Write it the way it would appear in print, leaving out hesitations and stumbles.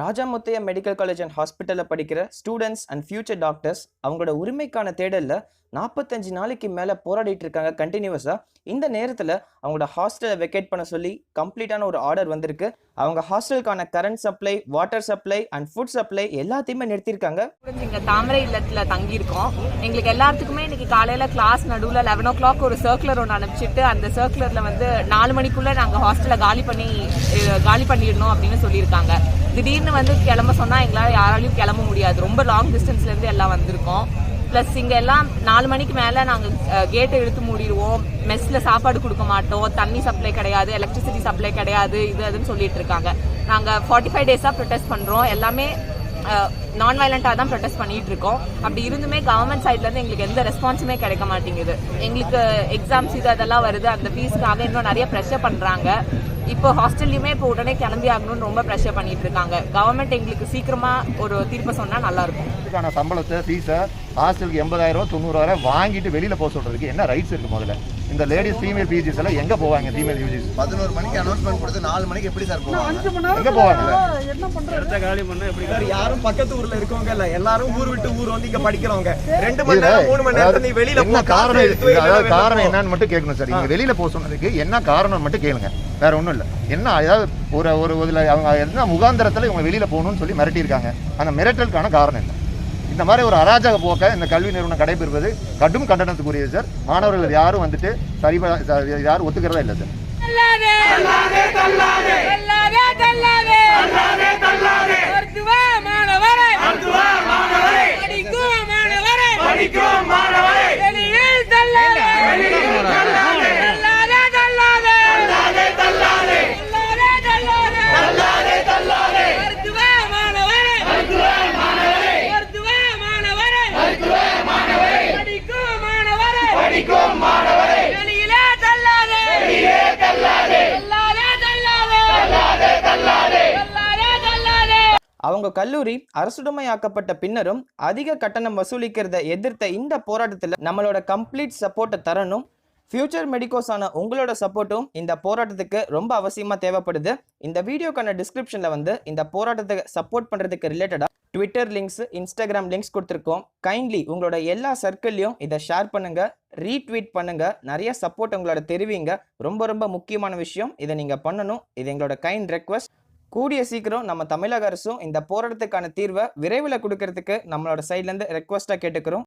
Raja Muthiah medical college and ஹாஸ்பிட்டலில் படிக்கிற students and future doctors அவங்களோட உரிமைக்கான தேடலில் 45 நாளைக்கு மேலே போராடிட்டு இருக்காங்க கண்டினியூஸாக. இந்த நேரத்தில் அவங்களோட ஹாஸ்டலை வெக்கேட் பண்ண சொல்லி கம்ப்ளீட்டான ஒரு ஆர்டர் வந்திருக்கு. அவங்க ஹாஸ்டலுக்கான current supply, water supply and food supply எல்லாத்தையுமே நிறுத்தியிருக்காங்க. இங்கே தாமரை இல்லத்தில் தங்கியிருக்கோம். எங்களுக்கு எல்லாத்துக்குமே இன்னைக்கு காலையில் கிளாஸ் நடுவில் 11 o'clock ஒரு சர்க்குலர் ஒன்று அனுப்பிச்சிட்டு அந்த சர்க்குலரில் 4 மணிக்குள்ளே நாங்கள் ஹாஸ்டலை காலி பண்ணிடணும் அப்படின்னு சொல்லியிருக்காங்க. திடீர்னு கிளம்ப சொன்னால் எங்களால் யாராலையும் கிளம்ப முடியாது. ரொம்ப லாங் டிஸ்டன்ஸ்லேருந்து எல்லாம் வந்திருக்கோம். ப்ளஸ் இங்கே எல்லாம் 4 மணிக்கு மேலே நாங்கள் கேட்டை இழுத்து மூடிடுவோம். மெஸ்ஸில் சாப்பாடு கொடுக்க மாட்டோம், தண்ணி சப்ளை கிடையாது, எலக்ட்ரிசிட்டி சப்ளை கிடையாது, அதுன்னு சொல்லிட்டு இருக்காங்க. நாங்கள் 45 days ப்ரொடெஸ்ட் பண்ணுறோம். எல்லாமே நான் வயலண்டாக தான் ப்ரொடெஸ்ட் பண்ணிட்டு இருக்கோம். அப்படி இருந்துமே கவர்மெண்ட் சைட்லேருந்து எங்களுக்கு எந்த ரெஸ்பான்ஸுமே கிடைக்க மாட்டேங்குது. எங்களுக்கு எக்ஸாம்ஸ் அதெல்லாம் வருது, அந்த ஃபீஸ்க்காக இன்னும் நிறைய ப்ரெஷர் பண்ணுறாங்க. இப்போ ஹாஸ்டல்லையுமே இப்போ உடனே கிளம்பி ஆகணும்னு ரொம்ப ப்ரெஷர் பண்ணிட்டு இருக்காங்க. கவர்மெண்ட் எங்களுக்கு சீக்கிரமா ஒரு தீர்ப்பு சொன்னா நல்லா இருக்கும். இதுக்கான சம்பளத்தை ஃபீஸை ஹாஸ்டலுக்கு 80,000 90,000 வாங்கிட்டு வெளியில போக சொல்றதுக்கு என்ன ரைட்ஸ் இருக்கு? முதல்ல இந்த லேடிஸ் ஃபீமேல் பிஜிஸ் எல்லாம் எங்க போவாங்க? ஃபீமேல் யூஜிஸ் 11 மணிக்கு அனௌன்ஸ்மெண்ட் கொடுத்து 4 மணிக்கு எப்படி சார் போவாங்க? எங்க போவாங்க? என்ன பண்றது? இடத்த காலி பண்ண எப்படி சார்? யாரும் பக்கத்து ஊர்ல இருக்கவங்க இல்ல, எல்லாரும் ஊர் விட்டு ஊர் வந்து இங்க படிக்கிறவங்க. 2 மணி நேரம் 3 மணி நேரம் நீ வெளியில போ. காரணம் என்னன்னு மட்டும் கேட்கணும் சார். இங்க வெளியில போக சொன்னதுக்கு என்ன காரணம் மட்டும் கேளுங்க, வேற ஒன்றும் இல்லை. என்ன ஏதாவது ஒரு இதில் அவங்க என்ன முகாந்திரத்தில் இவங்க வெளியில் போகணும்னு சொல்லி மிரட்டியிருக்காங்க. அந்த மிரட்டலுக்கான காரணம் என்ன? இந்த மாதிரி ஒரு அராஜக போக்க இந்த கல்வி நிறுவனம் கடைபெறுவது கடும் கண்டனத்துக்குரியது சார். மாணவர்கள் யாரும் யாரும் ஒத்துக்கிறதா இல்லை சார். அவங்க கல்லூரி அரசுடைமையாக்கப்பட்ட பின்னரும் அதிக கட்டணம் வசூலிக்கிறத எதிர்த்த இந்த போராட்டத்தில் நம்மளோட கம்ப்ளீட் சப்போர்ட்டை தரணும். ஃபியூச்சர் மெடிக்கோஸான உங்களோட சப்போர்ட்டும் இந்த போராட்டத்துக்கு ரொம்ப அவசியமாக தேவைப்படுது. இந்த வீடியோக்கான டிஸ்கிரிப்ஷனில் இந்த போராட்டத்தை சப்போர்ட் பண்ணுறதுக்கு ரிலேட்டடாக ட்விட்டர் லிங்க்ஸ், இன்ஸ்டாகிராம் லிங்க்ஸ் கொடுத்துருக்கோம். கைண்ட்லி உங்களோட எல்லா சர்க்கிள்லையும் இதை ஷேர் பண்ணுங்கள், ரீட்வீட் பண்ணுங்கள், நிறைய சப்போர்ட் உங்களோட தெரிவிங்க. ரொம்ப ரொம்ப முக்கியமான விஷயம், இதை நீங்கள் பண்ணணும். இது எங்களோட கைண்ட் ரெக்வஸ்ட். கூடிய சீக்கிரம் நம்ம தமிழக அரசும் இந்த போராட்டத்துக்கான தீர்வை விரைவில் கொடுக்கறதுக்கு நம்மளோட சைட்லேருந்து ரெக்வஸ்ட்டாக கேட்டுக்கிறோம்.